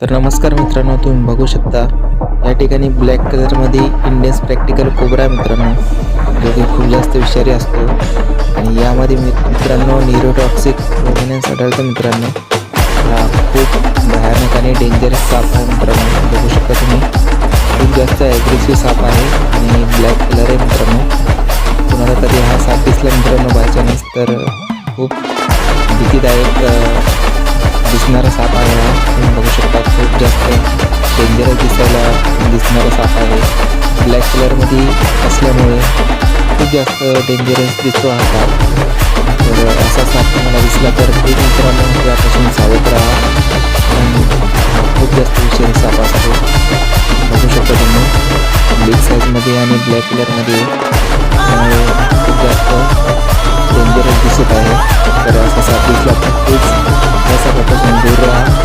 तर नमस्कार मित्रांनो, तुम्ही बघू शकता या ठिकाणी ब्लॅक कलरमध्ये इंडियन प्रॅक्टिकल कोब्रा आहे मित्रांनो, जो की खूप जास्त विषारी असतो आणि यामध्ये मित्रांनो न्यूरोटॉक्सिक प्रोमिनन्स आढळतं मित्रांनो। हा खूप भयानक आणि डेंजरस साप आहे मित्रांनो, बघू शकता तुम्ही। खूप जास्त ॲग्रेसिव्ह साप आहे आणि ब्लॅक कलर आहे मित्रांनो। तुम्हाला कधी हा साप दिसला मित्रांनो बाय चान्स तर खूप भीतीदायक दिसणारा साप आहे हा। तुम्ही बघू शकता खूप जास्त डेंजरस दिसणारा साप आहे। ब्लॅक कलरमध्ये असल्यामुळे खूप जास्त डेंजरस दिसतो हा साप। तर असा साप तुम्हाला दिसला तर एक मित्रांनो त्यापासून सावध राहा, कारण हा खूप जास्त विषारी साप असतो। बघू शकता तुम्ही बिग साईजमध्ये आणि ब्लॅक कलरमध्ये, त्यामुळे खूप जास्त डेंजरस दिसत आहे। तर असा साप दिसला तर प्लीज या सापापासून दूर राहा।